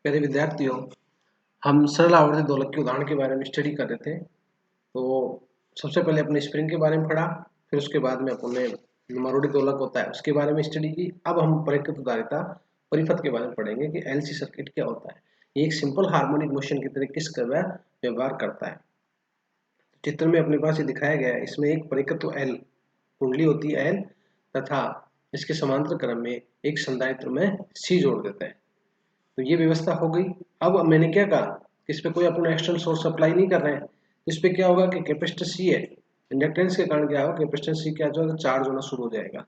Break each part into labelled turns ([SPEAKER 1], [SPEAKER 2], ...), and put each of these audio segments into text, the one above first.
[SPEAKER 1] प्यारे विद्यार्थियों, हम सरल आवर्ती दोलक के उदाहरण के बारे में स्टडी कर रहे थे। तो सबसे पहले अपने स्प्रिंग के बारे में पढ़ा, फिर उसके बाद में अपने मरोड़ी दोलक होता है उसके बारे में स्टडी की। अब हम परिकृत उदारिता परिपथ के बारे में पढ़ेंगे कि एलसी सर्किट क्या होता है। ये एक सिंपल हार्मोनिक मोशन की तरह किस तरह व्यवहार करता है। चित्र में अपने पास ये दिखाया गया है। इसमें एक परिकृत एल कुंडली होती है एल, तथा इसके समांतर क्रम में एक संधारित्र में सी जोड़ देते हैं। तो ये व्यवस्था हो गई। अब मैंने क्या कहा, इस पे कोई अपना एक्सटर्नल सोर्स अप्लाई नहीं कर रहे हैं। इस पे क्या होगा कि कैपेसिटर सी है, इंडक्टेंस के कारण क्या होगा, कैपेसिटर सी क्या जो है चार्ज होना शुरू हो जाएगा।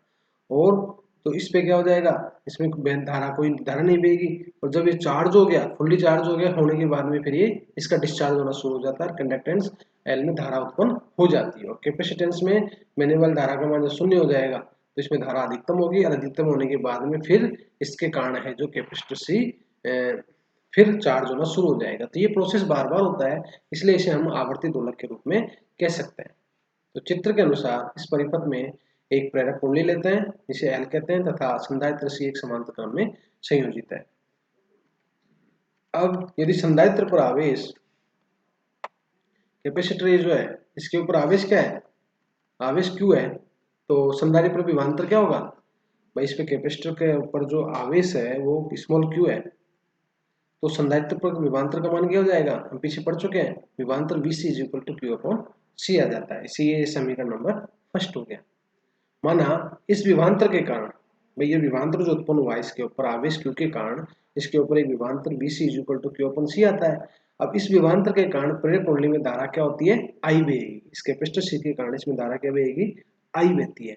[SPEAKER 1] और तो इस पे क्या हो जाएगा, इसमें धारा कोई धारा नहीं बहेगी। और जब ये चार्ज हो गया, फुल्ली चार्ज हो गया होने के बाद में फिर ये इसका डिस्चार्ज होना शुरू हो जाता है। कंडक्टेंस एल में धारा उत्पन्न हो जाती है। और कैपेसिटेंस में मैंने वाली धारा का मान जब शून्य हो जाएगा तो इसमें धारा अधिकतम होगी, और अधिकतम होने के बाद में फिर इसके कारण है जो कैपेसिटर सी फिर चार्ज होना शुरू हो जाएगा। तो ये प्रोसेस बार बार होता है, इसलिए इसे हम आवर्ती दोलक के रूप में कह सकते हैं। तो चित्र के अनुसार इस परिपथ में एक प्रेरक कुंडली लेते हैं जिसे एल कहते हैं, तथा संधारित्र सी एक समांतर क्रम में संयोजित है। अब यदि संधारित्र पर आवेश कैपेसिटर जो है इसके ऊपर आवेश क्या है, आवेश क्यू है, तो संधारित्र पर विभवांतर क्या होगा भाई, इस पे कैपेसिटर के ऊपर जो आवेश है वो स्मॉल क्यू है। तो संधारित्र पर विभवांतर का मान क्या हो जाएगा, हम पीछे पढ़ चुके हैं, विभवांतर VC is equal to q upon c आ जाता है। इसी ये समीकरण नंबर फर्स्ट हो गया। माना इस विभवांतर के कारण, भाई ये विभवांतर जो उत्पन्न हुआ इसके ऊपर आवेश क्यू के कारण, इसके ऊपर एक विभवांतर VC is equal to q upon c आता है। अब इस विभवांतर के कारण प्रेरक कुंडली में धारा क्या होती है, आई बहेगी। इस कैपेसिटर सी के कारण इसमें धारा क्या बहेगी, आई बहती है।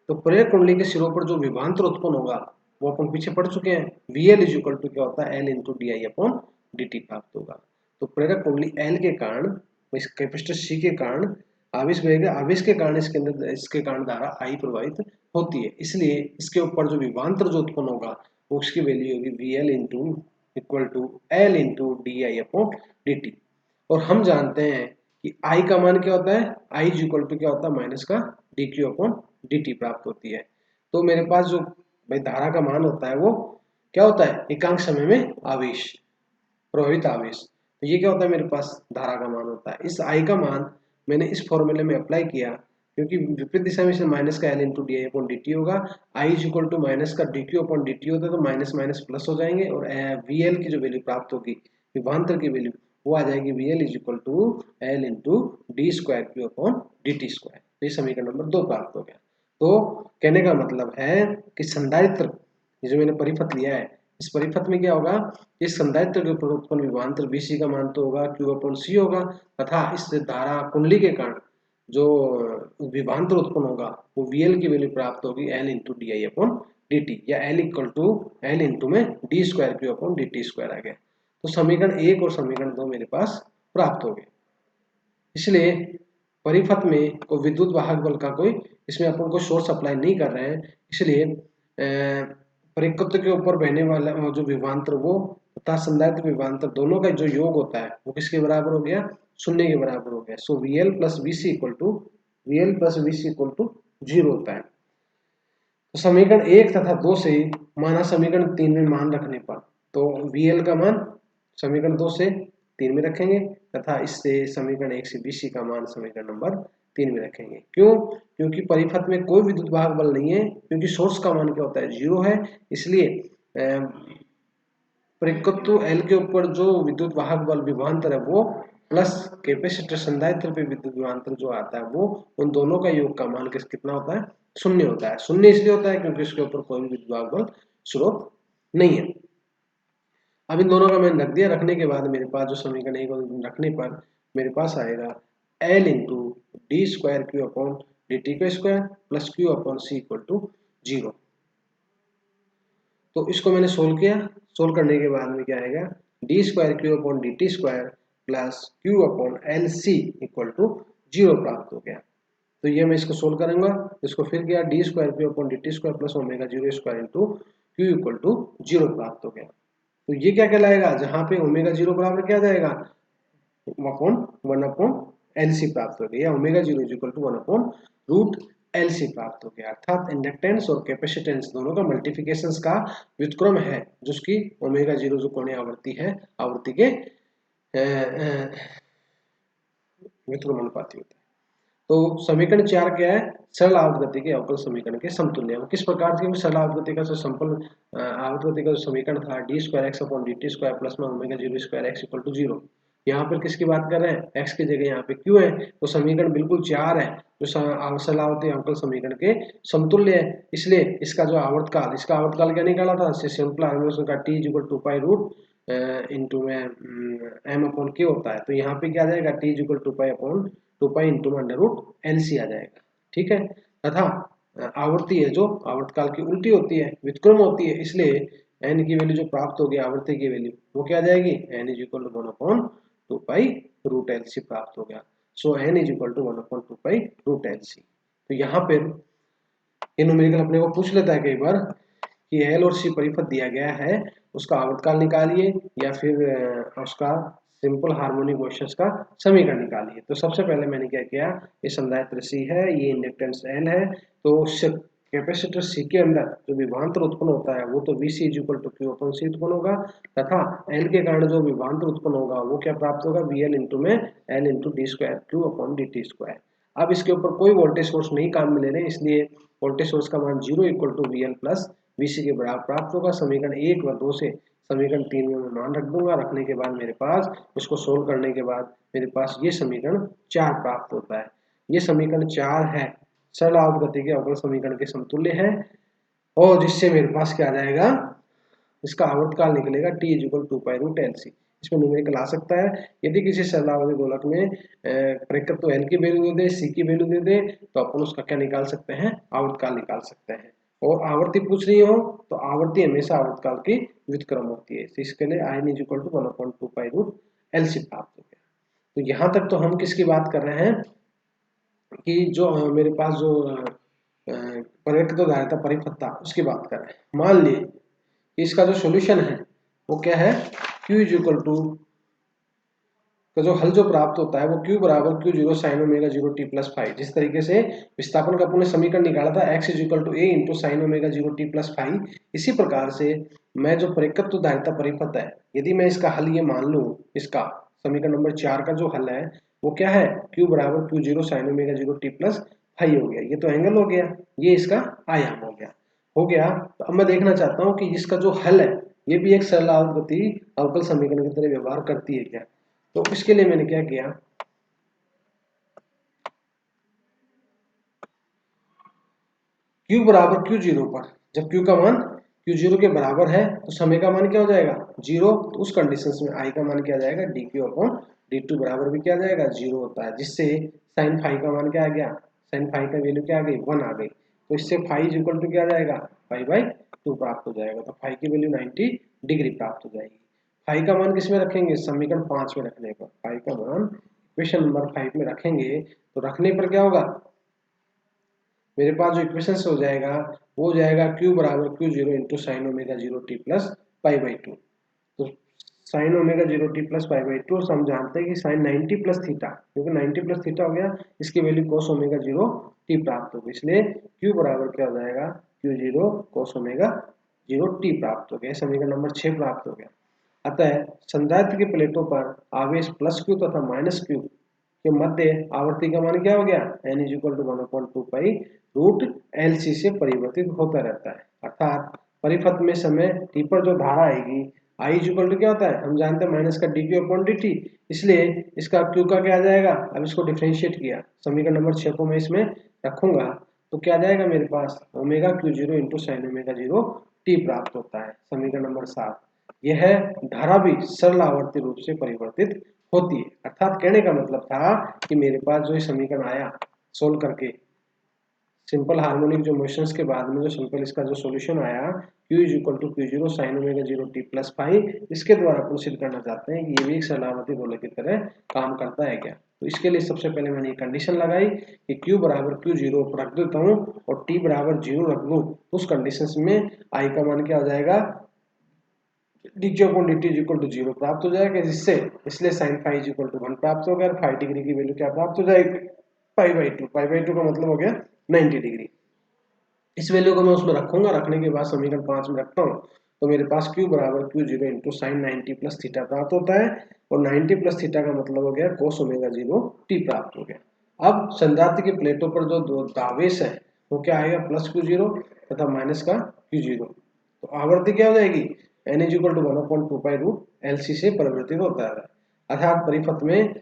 [SPEAKER 1] तो प्रेरक कुंडली के सिरों पर जो विभवांतर उत्पन्न होगा वो अपन पीछे पढ़ चुके हैं। VL इज इक्वल टू क्या होता है, L into d i upon d T प्राप्त होगा। तो प्रेरक कुंडली L के कारण, इस कैपेसिटर C के कारण आवेश बहेगा, आवेश के कारण इसके अंदर इसके कारण धारा I प्रवाहित होती है। इसलिए इसके ऊपर जो विभवांतर जो उत्पन्न होगा वो उसकी वैल्यू होगी VL into equal to L into d i upon d t. और हम जानते हैं कि I का मान क्या होता है, I इज इक्वल टू क्या होता है, माइनस का D q upon d T प्राप्त होती है। तो मेरे पास जो भाई धारा का मान होता है वो क्या होता है, एकांक समय में आवेश, प्रभावित आवेश। तो ये क्या होता है, मेरे पास धारा का मान होता है। इस आई का मान मैंने इस फॉर्मूले में अप्लाई किया, क्योंकि विपरीत दिशा में से माइनस का L into d i upon d T होगा। आई इज इक्वल टू माइनस का D q upon d T होता है, तो माइनस माइनस प्लस हो जाएंगे, और वी एल की जो वैल्यू प्राप्त होगी, विभवांतर की वैल्यू, वो आ जाएगी V L is equal to L into d square q upon d t square. तो ये समीकरण नंबर 2 प्राप्त हो गया। तो कहने का मतलब है कि संधारित्र जो मैंने परिपथ लिया है, इस परिपथ में क्या होगा, इस संधारित्र के ऊपर उत्पन्न विभवांतर VC का मान तो होगा Q अपॉन C होगा, तथा इस धारा कुंडली के कारण जो विभवांतर उत्पन्न होगा वो VL की वैल्यू प्राप्त होगी L into d i upon d t, या L equal to L into में d square q upon d t square आ गया। तो समीकरण 1 और समीकरण 2 मेरे पास प्राप्त हो गए। इसलिए परिपथ में कोई विद्युत वाहक बल का कोई इसमें अपन को सोर्स अप्लाई नहीं कर रहे हैं, इसलिए परिपथ के ऊपर बहने वाला जो विभवांतर वो तथा संधारित्र विभवांतर दोनों का जो योग होता है वो किसके बराबर हो गया, शून्य के बराबर हो गया। So VL plus VC equal to VL plus VC equal to 0 होता है। तो समीकरण 1 तथा 2 से माना समीकरण 3 में मान रखने पर, तो VL का मान समीकरण 2 से 3 में रखेंगे, तथा इससे समीकरण 1 से VC का मान समीकरण नंबर 3 में रखेंगे। क्यों, क्योंकि परिपथ में कोई विद्युत वाहक बल नहीं है, क्योंकि सोर्स का मान क्या होता है, 0 है। इसलिए परिकत्व L के ऊपर जो विद्युत वाहक बल विभवांतर है वो प्लस कैपेसिटर संधारित्र पे विद्युत विभवांतर जो आता है वो, उन दोनों का योग का मान कितना होता है, शून्य होता है। शून्य इसलिए होता है क्योंकि इसके ऊपर कोई भी विद्युत वाहक बल स्रोत नहीं है। अब इन दोनों का मैंने रख दिया। रखने के बाद मेरे पास जो समीकरण 1 रखने पर मेरे पास आएगा L into d square q upon d t का square plus q upon c equal to 0। तो इसको मैंने सोल्व किया। सोल्व करने के बाद में क्या आएगा, d square q upon d t square plus q upon L C equal to 0 प्राप्त हो गया। तो ये मैं इसको सोल्व करूंगा। इसको फिर किया, d square q upon d t square plus omega 0 square into q equal to 0 प्राप्त हो गया। तो ये क्या कहलाएगा, जहां पे ओमेगा 0 बराबर क्या जाएगा, अपॉन 1 अपॉन एल सी प्राप्त हो गया, या omega 0 is equal to 1 upon root LC प्राप्त हो गया। अर्थात इंडक्टेंस और कैपेसिटेंस दोनों का मल्टीप्लिकेशन का व्युत्क्रम है, जिसकी ओमेगा जीरो जो कोणीय आवृत्ति है, आवृत्ति के व्युत्क्रम अनुपाती होता है। तो समीकरण 4 क्या है? सरल आवर्त गति के अवकल समीकरण के समतुल्य। वो किस प्रकार से? सरल आवर्त गति का जो संपल आवर्त गति का जो समीकरण था d square x upon d t square plus में omega zero square x equal to zero. यहाँ पर किसकी बात कर रहे हैं? एक्स की जगह यहाँ पे क्यू है, तो समीकरण बिल्कुल 4 है जो सरल आवर्ती अवकल समीकरण के समतुल्य है। इसलिए इसका जो आवर्तकाल, इसका आवर्तकाल क्या निकाला था? सिंपल हार्मोनिक का t equal to pi root into में एम अपॉन के होता है। तो यहाँ पे क्या आ जाएगा? T equal to pi upon 2 pi into under root LC आ जाएगा। ठीक है, तथा आवर्ती है जो आवर्तकाल की उल्टी होती है, व्युत्क्रम होती है, इसलिए एन की वैल्यू जो प्राप्त होगी आवर्ती की वैल्यू वो क्या आ जाएगी? N is equal to 1 upon 2 pi root LC प्राप्त हो गया। So n is equal to 1 upon 2 pi root LC. तो यहाँ पे ये न्यूमेरिकल अपने को पूछ लेता है कई बार कि एल और सी परिपथ दिया गया है, उसका आवर्तकाल निकालिए या फिर उसका सिंपल हार्मोनिक मोशंस का समीकरण निकालिए। तो सबसे पहले मैंने क्या किया, ये संधारित्र सी है, ये इंडक्टेंस एल है, तो कैपेसिटर सी के अंदर जो विभवांतर उत्पन्न होता है वो तो v c is equal to q upon c उत्पन्न होगा, तथा एल के कारण जो विभवांतर उत्पन्न होगा वो क्या प्राप्त होगा? वी एल इंटू में L into d square q upon d t square. अब इसके ऊपर कोई वोल्टेज सोर्स नहीं काम में ले रहे, इसलिए वोल्टेज सोर्स का मान zero equal to V L plus VC के बराबर प्राप्त होगा। समीकरण 1 व 2 से समीकरण 3 में मैं मान रख दूंगा। रखने के बाद मेरे पास इसको सोल्व करने के बाद मेरे पास ये समीकरण 4 प्राप्त होता है। ये समीकरण 4 है, सरल आवर्त गति के अवकल समीकरण के समतुल्य है, और जिससे मेरे पास क्या आ जाएगा? इसका आवर्तकाल निकलेगा T is equal to pi root L C. इसमें न्यूमेरिकल आ सकता है। यदि किसी सरलावर्ती दोलक में प्रेरकत्व तो एल की वैल्यू दे दे, सी की वैल्यू दे दे, तो अपन उसका क्या निकाल सकते हैं? आवर्तकाल निकाल सकते हैं। और आवर्ती पूछ रही हो तो आवर्ती हमेशा आवर्तकाल की व्युत्क्रम होती है। तो इसके लिए i is equal to 1/2 pi root L c प्राप्त हो गया। तो यहाँ तक तो हम किसकी बात कर रहे हैं कि जो मेरे पास जो प्रेरकत्व धारिता परिपथ था उसकी बात कर रहे हैं। मान लिए इसका जो सॉल्यूशन है वो क्या है? Q इज इक्वल टू का जो हल जो प्राप्त होता है वो Q बराबर Q zero sine omega zero t plus five. जिस तरीके से विस्थापन का अपने समीकरण निकाला था x is equal to A into sine omega zero t plus five, इसी प्रकार से मैं जो प्रेरकत्व धारिता परिपथ है, यदि मैं इसका हल ये मान लूं, इसका समीकरण नंबर 4 का जो हल है वो क्या है? Q बराबर Q zero sine omega zero t plus five हो गया। ये तो एंगल हो गया, ये इसका आयाम हो गया। तो अब मैं देखना चाहता हूँ कि इसका जो हल है ये भी एक सरल आवर्ती अवकल समीकरण की तरह व्यवहार करती है क्या? तो इसके लिए मैंने क्या किया, Q बराबर Q जीरो पर जब Q का मान Q जीरो के बराबर है तो समय का मान क्या हो जाएगा? जीरो। तो उस कंडीशन में I का मान क्या आ जाएगा? D q upon d two बराबर भी क्या आ जाएगा? जीरो होता है, जिससे साइन फाइव का मान क्या आ गया? साइन फाइव का वैल्यू क्या आ गई? 1 आ गई। तो इससे फाइव इक्वल टू क्या आ जाएगा? पाई बाई 2 प्राप्त हो जाएगा। तो फाइव की वैल्यू 90 डिग्री प्राप्त हो जाएगी। फाइव का मान किस में रखेंगे? समीकरण 5 में रखने पर फाइव का मान इक्वेशन नंबर 5 में रखेंगे, तो रखने पर क्या होगा? मेरे पास जो इक्वेशन हो जाएगा वो हो जाएगा Q बराबर Q zero into sine omega zero t plus pi by two. तो sine omega zero t plus pi by two हम जानते हैं कि साइन 90 प्लस थीटा, क्योंकि 90 प्लस थीटा हो गया, इसकी वैल्यू कोस ओमेगा जीरो टी प्राप्त होगी। इसलिए Q बराबर क्या हो जाएगा? Q zero cos omega zero t प्राप्त हो गया। समीकरण नंबर 6 प्राप्त हो गया। अतः संधारित्र की प्लेटों पर आवेश प्लस Q तथा माइनस Q के मध्य आवर्ती का मान क्या हो गया? n is equal to 1/2 pi root L C से परिवर्तित होता रहता है। अर्थात परिपथ में समय t पर जो धारा आएगी I इज इक्वल टू क्या होता है? हम जानते हैं माइनस का D q upon d T, इसलिए इसका q का क्या आ जाएगा? अब इसको डिफ्रेंशिएट किया, समीकरण नंबर 6 को मैं इसमें रखूंगा, तो क्या आ जाएगा मेरे पास? Omega q zero into sine omega zero t प्राप्त होता है। समीकरण नंबर 7। यह धारा भी सरल आवर्ती रूप से परिवर्तित होती है। अर्थात कहने का मतलब था कि मेरे पास जो समीकरण आया सोल्व करके सिंपल हार्मोनिक जो मोशंस के बाद में जो सिंपल इसका जो सॉल्यूशन आया Q is equal to q zero sine omega zero t plus five, इसके द्वारा अपन सिद्ध करना चाहते हैं कि ये भी एक सरल आवर्ती दोलक की तरह काम करता है क्या। तो इसके लिए सबसे पहले मैंने ये कंडीशन लगाई कि Q बराबर Q जीरो पर रख देता हूँ और T बराबर जीरो रख दूँ, उस कंडीशन में I का मान क्या हो जाएगा? D q upon d t is equal to zero प्राप्त हो जाएगा, जिससे इसलिए sine five is equal to 1 प्राप्त हो गया और 5 डिग्री की वैल्यू क्या प्राप्त हो जाएगी? पाई बाई टू का मतलब हो गया 90 डिग्री। इस वैल्यू को मैं उसमें रखूंगा, रखने के बाद समीकरण 5 में रखता हूँ तो मेरे पास Q बराबर Q0 into sign 90 plus theta प्राप्त होता है, और 90 प्लस थीटा का मतलब हो गया कोस ओमेगा 0 t प्राप्त हो गया। अब संधारित्र की प्लेटों पर जो दो दावेश है वो क्या आएगा, प्लस Q0 तथा माइनस का Q0। तो आवृत्ति क्या हो जाएगी, n is equal to 1/2 pi root LC से परिवर्तित होता है, अर्थात परिपथ में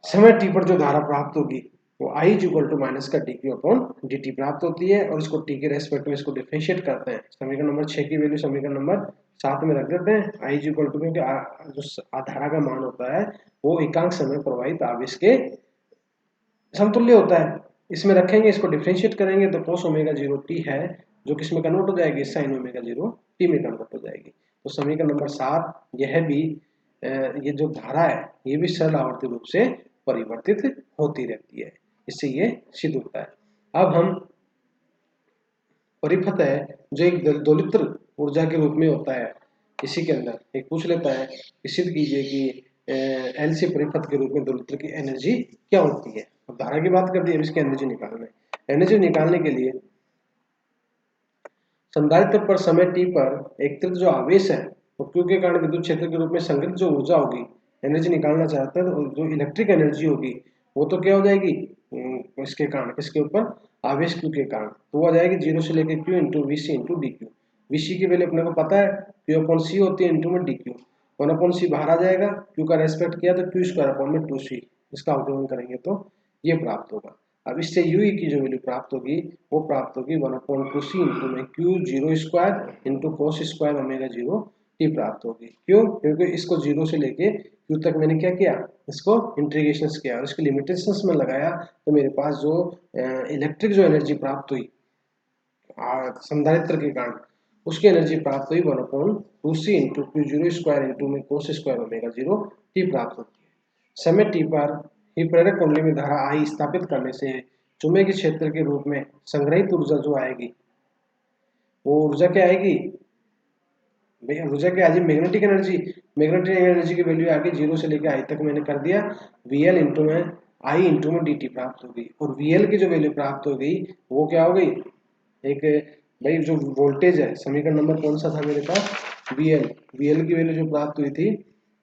[SPEAKER 1] समय t पर जो धारा प्राप्त होगी वो I is equal to minus का dq अपॉन dt प्राप्त होती है, और इसको t के रेस्पेक्ट में इसको डिफरेंशिएट करते हैं। समीकरण नंबर 6 की वैल्यू समीकरण नंबर 7 में रख देते हैं। I इज इक्वल टू, क्योंकि जो धारा का मान होता है वो एकांक समय प्रवाहित आवेश के समतुल्य होता है। इसमें रखेंगे, इसको डिफरेंशिएट करेंगे तो cos ओमेगा 0 t है जो किसमें कन्वर्ट हो जाएगी, sin ओमेगा 0 t में कन्वर्ट हो जाएगी। तो समीकरण नंबर 7 यह भी ये जो धारा है ये भी सरल आवर्ती रूप से परिवर्तित होती रहती है, इससे ये सिद्ध होता है। अब हम परिपथ है जो एक दोलित्र ऊर्जा के रूप में होता है, इसी के अंदर एक पूछ लेता है कि सिद्ध कीजिए कि एल सी परिपथ के रूप में दोलित्र की एनर्जी क्या होती है। अब धारा की बात कर दी, अब इसकी एनर्जी निकालना है। एनर्जी निकालने के लिए संधारित्र पर समय t पर एकत्रित जो आवेश है वो Q के कारण विद्युत क्षेत्र के रूप में संग्रहित जो ऊर्जा होगी, एनर्जी निकालना चाहते हैं तो जो इलेक्ट्रिक एनर्जी होगी वो तो क्या हो जाएगी, इसके कारण, किसके ऊपर, आवेश Q के कारण, तो वो आ जाएगी 0 से लेकर Q into v c into d q. V c की वैल्यू अपने को पता है Q अपॉन सी होती है इंटू में डी क्यू, 1 अपॉन सी बाहर आ जाएगा, Q का रेस्पेक्ट किया तो Q स्क्वायर अपॉन में 2c, इसका अवकलन करेंगे तो ये प्राप्त होगा। अब इससे UE की जो वैल्यू प्राप्त होगी वो प्राप्त होगी 1/2c इंटू में Q0 square into cos square omega 0 t प्राप्त होगी। क्यों, क्योंकि इसको 0 से लेके Q तक मैंने क्या किया, इसको इंटीग्रेशन किया और इसके लिमिटेशंस में लगाया, तो मेरे पास जो इलेक्ट्रिक जो एनर्जी प्राप्त हुई संधारित्र के कारण, उसकी एनर्जी प्राप्त हुई 1/2c into Q0 square into में कोस स्क्वायर ओमेगा 0 t प्राप्त होती है। समय t पर ही प्रेरक कुंडली में धारा I स्थापित करने से चुंबकीय क्षेत्र के रूप में संग्रहित ऊर्जा जो आएगी वो ऊर्जा क्या आएगी, ऊर्जा क्या आएगी, मैग्नेटिक एनर्जी। मैग्नेटिक एनर्जी की वैल्यू आगे 0 से लेकर I तक मैंने कर दिया, VL इंटू में I इंटू में dt प्राप्त हो गई, और VL की जो वैल्यू प्राप्त हो गई वो क्या हो गई, एक भाई जो वोल्टेज है, समीकरण नंबर कौन सा था मेरे पास, VL, VL की वैल्यू जो प्राप्त हुई थी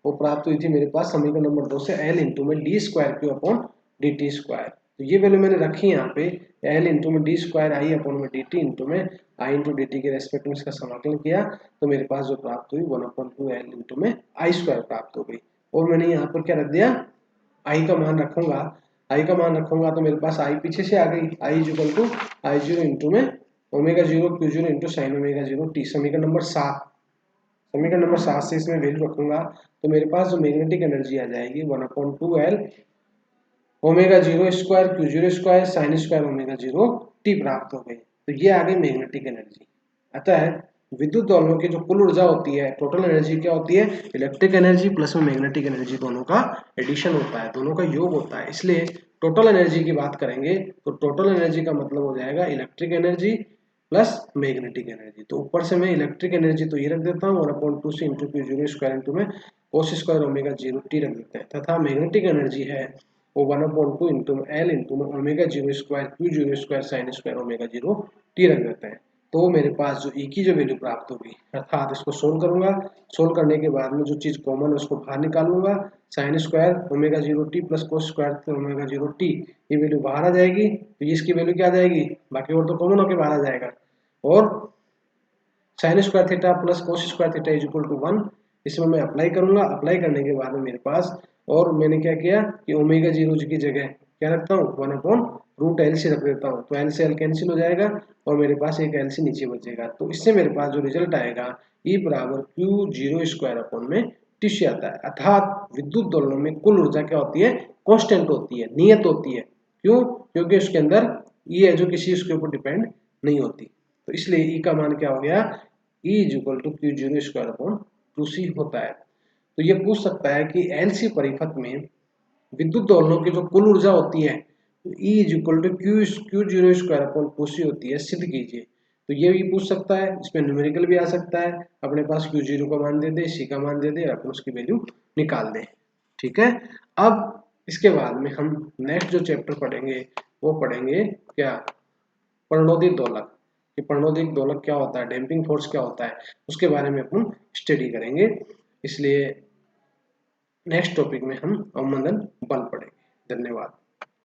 [SPEAKER 1] वो प्राप्त हुई थी मेरे पास समीकरण नंबर 2 से L इंटू में d square q upon d t square. तो ये वैल्यू मैंने रखी यहाँ पे, L इंटू में डी स्क्वायर आई अपॉन में डी टी इंटू में आई इंटू डी टी के रेस्पेक्ट में इसका समाकलन किया, तो मेरे पास जो प्राप्त हुई 1/2L इंटू में आई स्क्वायर प्राप्त हो गई। और मैंने यहाँ पर क्या रख दिया, आई का मान रखूंगा, आई का मान रखूंगा तो मेरे पास आई पीछे से आ गई, i is equal to i zero into में omega 0 Q0 into sine omega 0 t, समीकरण नंबर 7। समीकरण नंबर 7 से इसमें वैल्यू रखूंगा तो मेरे पास जो मैग्नेटिक एनर्जी आ जाएगी 1/2L omega 0 square Q0 square sine square omega 0 T प्राप्त हो गई। तो ये आ गई मैग्नेटिक एनर्जी। अतः विद्युत दोलनों की जो कुल ऊर्जा होती है, टोटल एनर्जी क्या होती है, इलेक्ट्रिक एनर्जी प्लस में मैग्नेटिक एनर्जी, दोनों का एडिशन होता है, दोनों का योग होता है। इसलिए टोटल एनर्जी की बात करेंगे तो टोटल एनर्जी का मतलब हो जाएगा electric energy plus magnetic energy. तो ऊपर से मैं इलेक्ट्रिक एनर्जी तो ये रख देता हूँ 1/2c into Q0 square into में कोस स्क्वायर ओमेगा 0 टी रख देते हैं, तथा मैग्नेटिक एनर्जी है वो 1/2 इंटू L इंटू में omega 0 square Q0 square sine square omega 0 T रख देते हैं। तो मेरे पास जो E की जो वैल्यू प्राप्त होगी, अर्थात इसको सोल्व करूंगा, सोल्व करने के बाद में जो चीज कॉमन है उसको बाहर निकाल लूंगा, sine square omega 0 T plus cos square omega 0 T, ये वैल्यू बाहर आ जाएगी, तो इसकी वैल्यू क्या आ जाएगी, बाकी और तो कॉमन होकर बाहर आ जाएगा, और sine square theta plus cos square theta is equal to 1, इसमें मैं अप्लाई करूंगा। अप्लाई करने के बाद में मेरे पास, और मैंने क्या किया कि ओमेगा 0 की जगह क्या रखता हूँ, 1/√LC रख देता हूँ, तो L से L कैंसिल हो जाएगा और मेरे पास एक LC नीचे बचेगा। तो इससे मेरे पास जो रिजल्ट आएगा E बराबर Q0 स्क्वायर अपॉन में टी आता है, अर्थात विद्युत दोलनों में कुल ऊर्जा क्या होती है, कॉन्स्टेंट होती है, नियत होती है। क्यों, क्योंकि उसके अंदर E है जो किसी उसके ऊपर डिपेंड नहीं होती, तो इसलिए E का मान क्या हो गया, E is equal to Q0 square upon 2C होता है। तो ये पूछ सकता है कि LC परिपथ में विद्युत दोलनों की जो कुल ऊर्जा होती है E is equal to Q0 square upon 2C होती है, सिद्ध कीजिए। तो ये भी पूछ सकता है, इसमें न्यूमेरिकल भी आ सकता है, अपने पास Q0 का मान दे दे, C का मान दे दे, अपन उसकी वैल्यू निकाल दें। ठीक है, अब इसके बाद में हम नेक्स्ट जो चैप्टर पढ़ेंगे वो पढ़ेंगे क्या, प्रणोदित दोलक, कि प्रणोदित दोलक क्या होता है, डैम्पिंग फोर्स क्या होता है, उसके बारे में अपन स्टडी करेंगे। इसलिए नेक्स्ट टॉपिक में हम अवमंदन बल पढ़ेंगे। धन्यवाद।